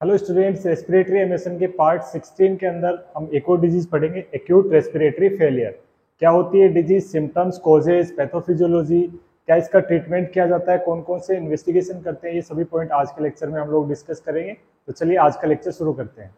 Hello students, respiratory emission के part 16 के अंदर हम एक और डिजीज पढ़ेंगे, एक्यूट रेस्पिरेटरी फेलियर। क्या होती है डिजीज, सिम्टम्स, कॉजेज, पैथोफिजियोलॉजी, क्या इसका ट्रीटमेंट किया जाता है, कौन कौन से इन्वेस्टिगेशन करते हैं, ये सभी पॉइंट आज के लेक्चर में हम लोग डिस्कस करेंगे। तो चलिए आज का लेक्चर शुरू करते हैं।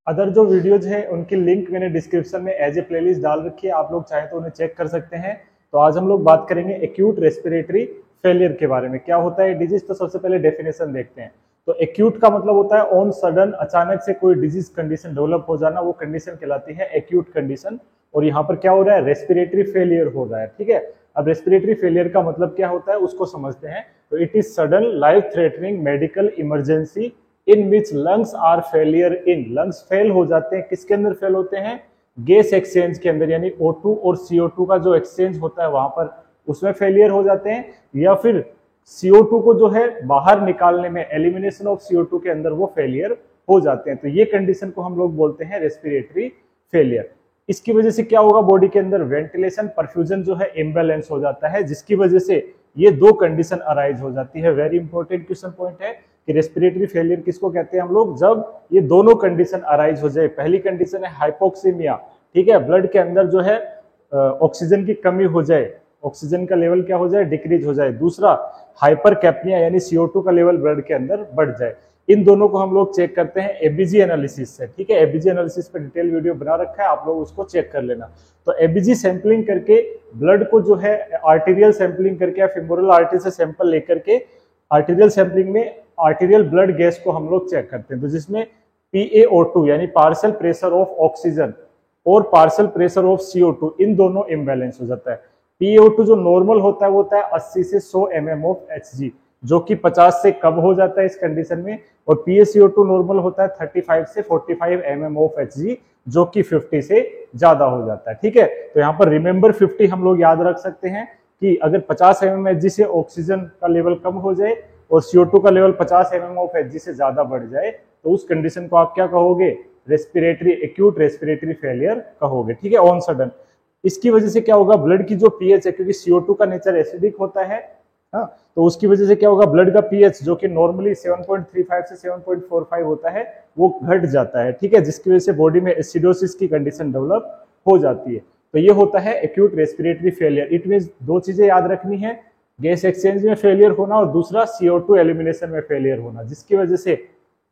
अदर जो वीडियोज हैं उनकी लिंक मैंने डिस्क्रिप्शन में एज ए प्लेलिस्ट डाल रखी है, आप लोग चाहें तो उन्हें चेक कर सकते हैं। तो आज हम लोग बात करेंगे एक्यूट रेस्पिरेटरी फेलियर के बारे में। क्या होता है डिजीज, तो सबसे पहले डेफिनेशन देखते हैं। तो एक्यूट का मतलब होता है ऑन सडन, अचानक से कोई डिजीज कंडीशन डेवलप हो जाना, वो कंडीशन कहलाती है एक्यूट कंडीशन। और यहाँ पर क्या हो रहा है, रेस्पिरेटरी फेलियर हो रहा है। ठीक है, अब रेस्पिरेटरी फेलियर का मतलब क्या होता है उसको समझते हैं। तो it is sudden life threatening medical emergency in which lungs are failure in, lungs fail हो जाते हैं। किसके अंदर फेल होते हैं, गैस एक्सचेंज के अंदर, यानी O2 और CO2 का जो एक्सचेंज होता है वहां पर, उसमें फेलियर हो जाते हैं। या फिर CO2 को जो है बाहर निकालने में, एलिमिनेशन ऑफ CO2 के अंदर वो फेलियर हो जाते हैं। तो ये कंडीशन को हम लोग बोलते हैं रेस्पिरेटरी फेलियर। इसकी वजह से क्या होगा, बॉडी के अंदर वेंटिलेशन परफ्यूजन जो है इम्बैलेंस हो जाता है, जिसकी वजह से ये दो कंडीशन अराइज हो जाती है। वेरी इंपॉर्टेंट क्वेश्चन पॉइंट है कि रेस्पिरेटरी फेलियर किसको कहते हैं हम लोग, जब ये दोनों कंडीशन अराइज हो जाए। पहली कंडीशन है हाइपोक्सीमिया, ठीक है, ब्लड के अंदर जो है ऑक्सीजन की कमी हो जाए, ऑक्सीजन का लेवल क्या हो जाए, डिक्रीज हो जाए। दूसरा हाइपर कैप्निया, यानी CO2 का लेवल ब्लड के अंदर बढ़ जाए। इन दोनों को हम लोग चेक करते हैं एबीजी एनालिसिस से। ठीक है, एबीजी एनालिसिस पे डिटेल वीडियो बना रखा है, आप लोग उसको चेक कर लेना। तो एबीजी सैंपलिंग करके ब्लड को जो है आर्टीरियल सैंपलिंग करके या फिमोरल आर्टरी से सैंपल लेकर के आर्टीरियल सैंपलिंग में आर्टीरियल ब्लड गैस को हम लोग चेक करते हैं। तो जिसमें PaO2 यानी पार्शियल प्रेशर ऑफ ऑक्सीजन और पार्शियल प्रेशर ऑफ CO2, इन दोनों इम्बैलेंस हो जाता है। PaO2 जो नॉर्मल होता है वो होता है 80 से 100 mm ऑफ Hg, जो कि 50 से कम हो जाता है इस कंडीशन में। और PaCO2 नॉर्मल होता है 35 से 45 mm ऑफ Hg, जो कि 50 से ज्यादा हो जाता है। ठीक है, तो यहाँ पर रिमेंबर 50 हम लोग याद रख सकते हैं कि अगर 50 mm Hg से ऑक्सीजन का लेवल कम हो जाए और CO2 का लेवल 50 mm ऑफ Hg से ज्यादा बढ़ जाए, तो उस कंडीशन को आप क्या कहोगे, रेस्पिरेटरी एक्यूट रेस्पिरेटरी फेलियर कहोगे। ठीक है, ऑन सडन। इसकी वजह से क्या होगा, ब्लड की जो पीएच है, क्योंकि CO2 का नेचर एसिडिक होता है, हाँ, तो उसकी वजह से क्या होगा, ब्लड का पीएच जो कि नॉर्मली 7.35 से 7.45 होता है, वो घट जाता है। ठीक है, जिसकी वजह से बॉडी में एसिडोसिस की कंडीशन डेवलप हो जाती है। तो ये होता है acute respiratory failure. It means दो चीजें याद रखनी है, गैस एक्सचेंज में फेलियर होना और दूसरा CO2 एलिमिनेशन में फेलियर होना, जिसकी वजह से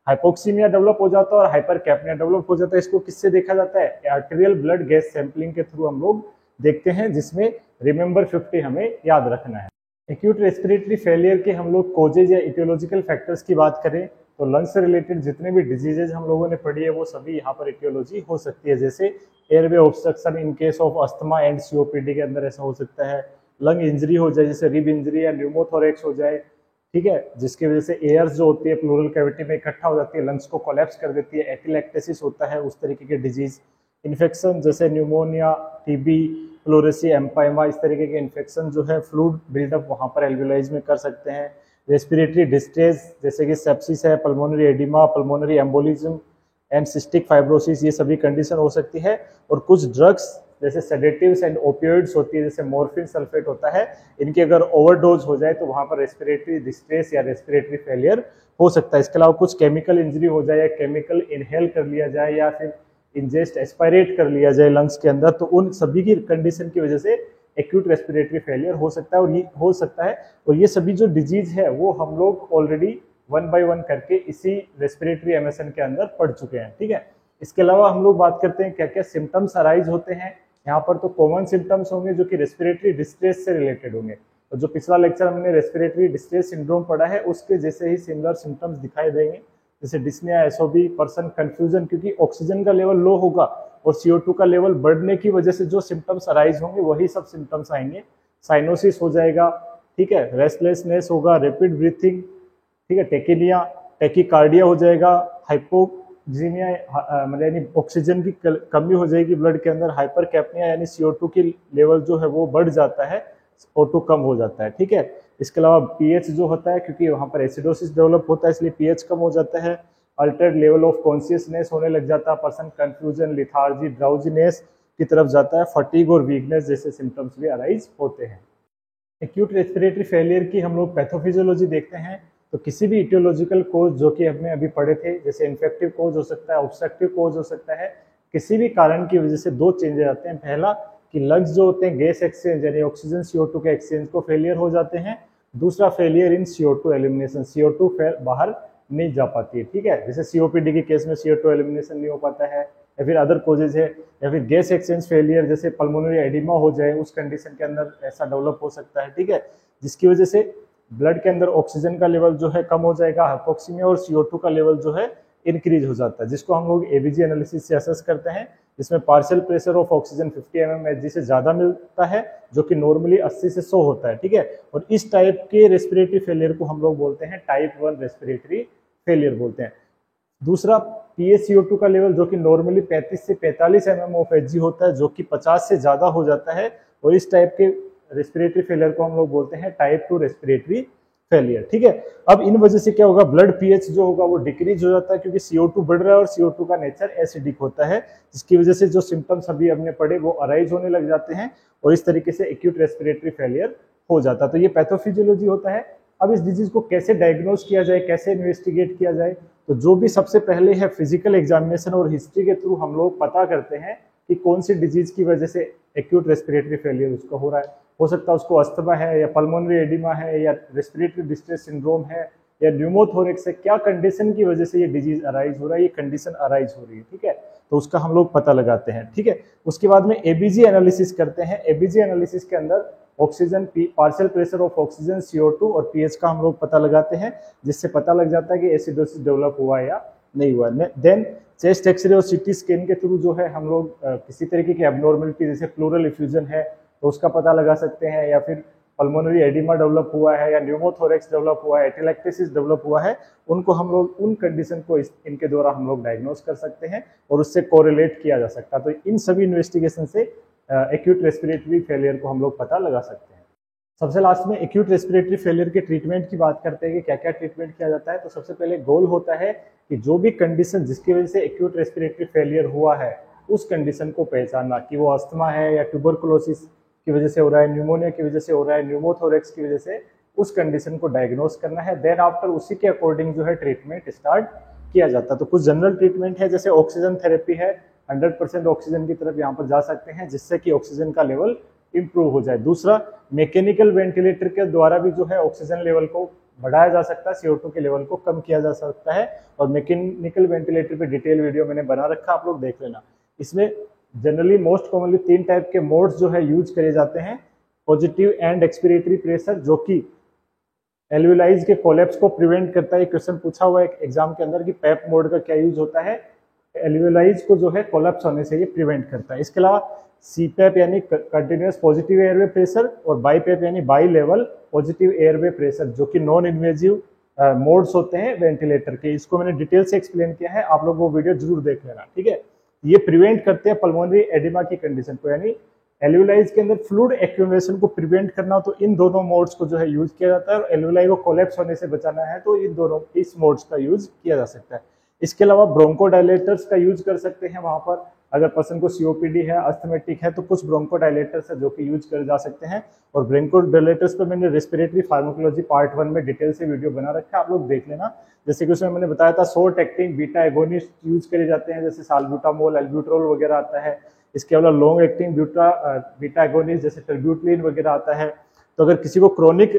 हाइपोक्सीमिया डेवलप हो जाता है और हाइपर कैप्निया डेवलप हो जाता है। इसको किससे देखा जाता है, आर्टेरियल ब्लड गैस सैंपलिंग के थ्रू हम लोग देखते हैं, जिसमें रिमेंबर 50 हमें याद रखना है। एक्यूट रेस्पिरेटरी फेलियर के हम लोग कोजेज या इटियोलॉजिकल फैक्टर्स की बात करें तो लंग्स से रिलेटेड जितने भी डिजीजेज हम लोगों ने पढ़ी है वो सभी यहाँ पर इटियोलॉजी हो सकती है। जैसे airway obstruction in case of asthma and COPD के अंदर ऐसा हो सकता है। लंग इंजरी हो जाए, जैसे रिब इंजरी या न्यूमोथोरेक्स हो जाए, ठीक है, जिसकी वजह से एयर्स जो होती है प्लूरल कैविटी में इकट्ठा हो जाती है, लंग्स को कोलैप्स कर देती है, एपिलेक्टेसिस होता है, उस तरीके के डिजीज। इन्फेक्शन जैसे न्यूमोनिया, TB, फ्लोरेसी, एम्पाइमा, इस तरीके के इन्फेक्शन जो है फ्लूइड बिल्डअप वहां पर एल्वियोलाइज में कर सकते हैं। रेस्पिरेटरी डिस्ट्रेस जैसे कि सेप्सिस है, pulmonary oedema, pulmonary embolism and cystic fibrosis, ये सभी कंडीशन हो सकती है। और कुछ ड्रग्स जैसे सेडेटिव्स एंड ओपियोइड्स होती है, जैसे मॉर्फिन सल्फेट होता है, इनकी अगर ओवरडोज हो जाए तो वहां पर रेस्पिरेटरी डिस्ट्रेस या रेस्पिरेटरी फेलियर हो सकता है। इसके अलावा कुछ केमिकल इंजरी हो जाए या केमिकल इनहेल कर लिया जाए या फिर इंजेस्ट एस्पायरेट कर लिया जाए लंग्स के अंदर, तो उन सभी की कंडीशन की वजह से एक्यूट रेस्पिरेटरी फेलियर हो सकता है। और ये सभी जो डिजीज है वो हम लोग ऑलरेडी 1 by 1 करके इसी रेस्पिरेटरी एमिशन के अंदर पढ़ चुके हैं। ठीक है, इसके अलावा हम लोग बात करते हैं क्या क्या सिम्टम्स अराइज होते हैं। यहाँ पर तो कॉमन सिम्टम्स होंगे जो कि रेस्पिरेटरी डिस्ट्रेस से रिलेटेड होंगे। और जो पिछला लेक्चर हमने रेस्पिरेटरी डिस्ट्रेस सिंड्रोम पढ़ा है उसके जैसे ही सिमिलर सिम्टम्स दिखाई देंगे, जैसे डिस्निया, SOB, पर्सन कंफ्यूजन, क्योंकि ऑक्सीजन का लेवल लो होगा और CO2 का लेवल बढ़ने की वजह से जो सिम्टम्स अराइज होंगे वही सब सिम्टम्स आएंगे। साइनोसिस हो जाएगा, ठीक है, रेस्टलेसनेस होगा, रैपिड ब्रीथिंग, ठीक है, टेकिनिया, टेकिकार्डिया हो जाएगा, हाइपोक्सीमिया यानी ऑक्सीजन की कमी हो जाएगी ब्लड के अंदर, हाइपर कैप्निया यानी CO2 की लेवल जो है वो बढ़ जाता है, O2 कम हो जाता है। ठीक है, इसके अलावा पीएच जो होता है, क्योंकि वहां पर एसिडोसिस डेवलप होता है इसलिए पीएच कम हो जाता है। अल्टर्ड लेवल ऑफ कॉन्शियसनेस होने लग जाता है, पर्सन कंफ्यूजन, लिथार्जी, ड्राउजीनेस की तरफ जाता है, फटीग और वीकनेस जैसे सिम्टम्स भी अराइज होते हैं। एक्यूट रेस्पिरेटरी फेलियर की हम लोग पैथोफिजियोलॉजी देखते हैं। तो किसी भी इटियोलॉजिकल कोज जो कि हमने अभी पढ़े थे, जैसे इन्फेक्टिव कोज हो सकता है, ऑब्स्ट्रक्टिव कोज हो सकता है, किसी भी कारण की वजह से दो चेंजेस आते हैं। पहला कि लंग्स जो होते हैं गैस एक्सचेंज यानी ऑक्सीजन CO2 के एक्सचेंज को फेलियर हो जाते हैं। दूसरा failure in CO2 elimination, CO2 बाहर नहीं जा पाती है, ठीक है। जैसे COPD के केस में CO2 एलिमिनेशन नहीं हो पाता है, या फिर अदर कोजेज है, या फिर गैस एक्सचेंज फेलियर जैसे पल्मोनरी एडिमा हो जाए, उस कंडीशन के अंदर ऐसा डेवलप हो सकता है, ठीक है, जिसकी वजह से ब्लड के अंदर ऑक्सीजन का लेवल जो है कम हो जाएगा, हाइपोक्सीमिया, और CO2 का लेवल जो है इंक्रीज हो जाता है, जिसको हम लोग ABG एनालिसिस से असेस करते हैं, जिसमें partial pressure of oxygen 50 mmHg से ज्यादा मिलता है, जो कि नॉर्मली 80 से 100 होता है, ठीक है। और इस टाइप के रेस्पिरेटरी फेलियर को हम लोग बोलते हैं टाइप 1 रेस्पिरेटरी फेलियर बोलते हैं। दूसरा PaCO2 का लेवल जो कि नॉर्मली 35 से 45 mmHg होता है, जो कि 50 से ज्यादा हो जाता है, और इस टाइप के रेस्पिरेटरी फेलियर को हम लोग बोलते हैं टाइप 2 रेस्पिरेटरी फेलियर, ठीक है। अब इन वजह से क्या होगा, ब्लड pH जो होगा वो डिक्रीज हो जाता है, क्योंकि CO2 बढ़ रहा है और CO2 का नेचर एसिडिक होता है, जिसकी वजह से जो सिम्टम्स अभी हमने पढ़े वो अराइज होने लग जाते हैं, और इस तरीके से एक्यूट रेस्पिरेटरी फेलियर हो जाता है। तो ये पैथोफिजियोलॉजी होता है। अब इस डिजीज को कैसे डायग्नोज किया जाए, कैसे इन्वेस्टिगेट किया जाए, तो जो भी सबसे पहले है फिजिकल एग्जामिनेशन और हिस्ट्री के थ्रू हम लोग पता करते हैं कि कौन सी डिजीज की वजह से एक्यूट रेस्पिरेटरी फेलियर उसको हो रहा है। हो सकता है उसको अस्थमा है, या पल्मोनरी एडिमा है, या रेस्पिरेटरी डिस्ट्रेस सिंड्रोम है, या न्यूमोथोरेक्स है, क्या कंडीशन की वजह से ये डिजीज अराइज हो रहा है, ये कंडीशन अराइज हो रही है, ठीक है। तो उसका हम लोग पता लगाते हैं, ठीक है। उसके बाद में ABG एनालिसिस करते हैं। ABG एनालिसिस के अंदर oxygen, partial pressure of oxygen, CO2 और pH का हम लोग पता लगाते हैं, जिससे पता लग जाता है कि एसिडोसिस डेवलप हुआ या नहीं हुआ। देन चेस्ट एक्सरे और CT स्कैन के थ्रू जो है हम लोग किसी तरीके की एबनॉर्मलिटी जैसे प्लूरल इफ्यूजन है तो उसका पता लगा सकते हैं, या फिर पल्मोनरी एडिमा डेवलप हुआ है, या न्यूमोथोरेक्स डेवलप हुआ है, एटेलेक्टेसिस डेवलप हुआ है, उनको हम लोग उन कंडीशन को इनके द्वारा हम लोग डायग्नोज कर सकते हैं और उससे कोरिलेट किया जा सकता है। तो इन सभी इन्वेस्टिगेशन से एक्यूट रेस्पिरेटरी फेलियर को हम लोग पता लगा सकते हैं। सबसे लास्ट में एक्यूट रेस्पिरेटरी फेलियर के ट्रीटमेंट की बात करते हैं कि क्या क्या ट्रीटमेंट किया जाता है। तो सबसे पहले गोल होता है कि जो भी कंडीशन जिसकी वजह से एक्यूट रेस्पिरेटरी फेलियर हुआ है उस कंडीशन को पहचानना, कि वो अस्थमा है या ट्यूबरकुलोसिस की वजह से हो रहा है, न्यूमोनिया की वजह से हो रहा है, न्यूमोथोरेक्स की वजह से, उस कंडीशन को डायग्नोज करना है। देन आफ्टर उसी के अकॉर्डिंग जो है ट्रीटमेंट स्टार्ट किया जाता है। तो कुछ जनरल ट्रीटमेंट है, जैसे ऑक्सीजन थेरेपी है, 100% ऑक्सीजन की तरफ यहाँ पर जा सकते हैं, जिससे कि ऑक्सीजन का लेवल इंप्रूव हो जाए। दूसरा, मैकेनिकल वेंटिलेटर के द्वारा भी जो है ऑक्सीजन लेवल को बढ़ाया जा सकता है, CO2 के लेवल को कम किया जा सकता है, और मैकेनिकल वेंटिलेटर पे डिटेल वीडियो मैंने बना रखा, आप लोग देख लेना। इसमें जनरली मोस्ट कॉमनली 3 टाइप के मोड्स जो है यूज करे जाते हैं। पॉजिटिव एंड एक्सपिरेटरी प्रेशर, जो कि एल्विलाइज के कोलैप्स को प्रिवेंट करता है। क्वेश्चन पूछा हुआ है एग्जाम के अंदर कि पैप मोड का क्या यूज होता है, एल्विलाइज को जो है कोलैप्स होने से ये प्रिवेंट करता है। इसके अलावा CPAP यानी कंटिन्यूअस पॉजिटिव एयरवे प्रेशर, और BiPAP यानी by level positive airway pressure, जो कि नॉन इन्वेजिव मोड्स होते हैं वेंटिलेटर के। इसको मैंने डिटेल से एक्सप्लेन किया है, आप लोग वो वीडियो जरूर देख लेना, ठीक है। ये प्रिवेंट करते हैं पल्मोनरी एडिमा की कंडीशन को, यानी एल्विलाइज के अंदर फ्लूइड एक्यूमुलेशन को प्रिवेंट करना, तो इन दोनों मोड्स को जो है यूज किया जाता है। और एल्विलाई को कोलैप्स होने से बचाना है तो इन दोनों इस मोड्स का यूज किया जा सकता है। इसके अलावा ब्रोंकोडायलेटर्स का यूज कर सकते हैं वहां पर, अगर पर्सन को COPD है, अस्थमेटिक है, तो कुछ ब्रोंकोडायलेटर्स है जो कि यूज करे जा सकते हैं। और ब्रोंकोडायलेटर्स पर मैंने रेस्पिरेटरी फार्माकोलॉजी पार्ट 1 में डिटेल से वीडियो बना रखा है, आप लोग देख लेना। जैसे कि उसमें मैंने बताया था short acting beta agonist use करे जाते हैं, जैसे साल्ब्यूटामोल, एल्ब्यूट्रोल वगैरह आता है। इसके अलावा लॉन्ग एक्टिंग बीटा एगोनिस्ट जैसे टर्ब्यूटलिन वगैरह आता है। तो अगर किसी को क्रोनिक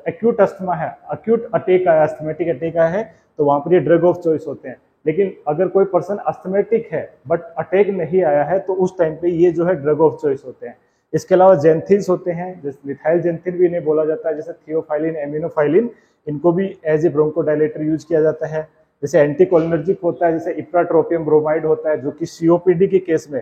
एक्यूट अस्थमा है, एक्यूट अटैक आया, अस्थमेटिक अटैक आया है, तो वहां पर ये ड्रग ऑफ चॉइस होते हैं। लेकिन अगर कोई पर्सन अस्थमेटिक है बट अटैक नहीं आया है, तो उस टाइम पे ये जो है ड्रग ऑफ चॉइस होते हैं। इसके अलावा जेंथिल्स होते हैं, जैसे मिथाइल जेंथिल भी इन्हें बोला जाता है, जैसे थियोफाइलिन, एमिनोफाइलिन, इनको भी एज ए ब्रोंकोडायलेटर यूज किया जाता है। जैसे एंटीकोलिनर्जिक होता है, जैसे इप्राट्रोपियम ब्रोमाइड होता है, जो कि COPD के केस में,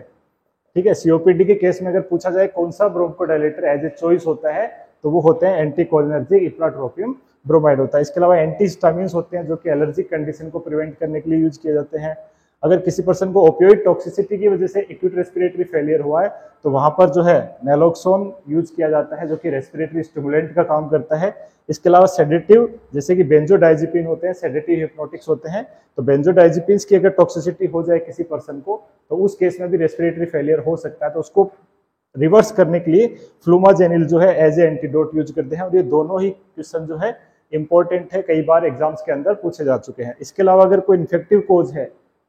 ठीक है, COPD के केस में अगर पूछा जाए कौन सा ब्रोंकोडायलेटर एज ए चॉइस होता है, तो वो होते हैं एंटीकोलिनर्जिक, इप्राट्रोपियम ब्रोमाइड होता है। इसके अलावा एंटीहिस्टामिन्स होते हैं, जो कि एलर्जिक कंडीशन को प्रिवेंट करने के लिए यूज किए जाते हैं। अगर किसी पर्सन को ओपियोइड टॉक्सिसिटी की वजह से एक्यूट रेस्पिरेटरी फेलियर हुआ है, तो वहां पर जो है नैलोक्सोन यूज किया जाता है, जो कि रेस्पिरेटरी स्टिमुलेंट का काम करता है। इसके अलावा सेडेटिव, जैसे कि बेंजोडाइजिपिन होते हैं, सेडेटिव हिप्नोटिक्स होते हैं। तो बेंजोडाइजिपिन्स की अगर टॉक्सिसिटी हो जाए किसी पर्सन को, तो उस केस में भी रेस्पिरेटरी फेलियर हो सकता है। तो उसको रिवर्स करने के लिए फ्लूमाजेनिल जो है एज ए एंटीडोट यूज करते हैं। और ये दोनों ही क्वेश्चन जो है इंपॉर्टेंट है, कई बार एग्जाम्स के अंदर पूछे जा चुके हैं। इसके अलावा अगर कोई इन्फेक्टिव कोज है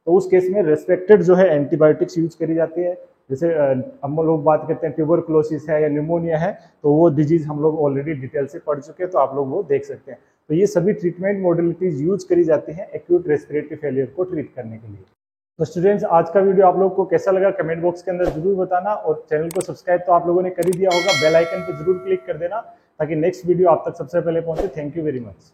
तो उस केस में रेस्पेक्टेड जो है एंटीबायोटिक्स यूज करी जाती है। जैसे हम लोग बात करते हैं ट्यूबरकुलोसिस है या न्यूमोनिया है, तो वो डिजीज हम लोग ऑलरेडी डिटेल से पढ़ चुके हैं, तो आप लोग वो देख सकते हैं। तो ये सभी ट्रीटमेंट मॉडलिटीज यूज करी जाती हैं एक्यूट रेस्पिरेटरी फेलियर को ट्रीट करने के लिए। तो स्टूडेंट्स, आज का वीडियो आप लोगों को कैसा लगा कमेंट बॉक्स के अंदर जरूर बताना, और चैनल को सब्सक्राइब तो आप लोगों ने कर ही दिया होगा, बेल आइकन पे जरूर क्लिक कर देना ताकि नेक्स्ट वीडियो आप तक सबसे पहले पहुंचे। Thank you very much.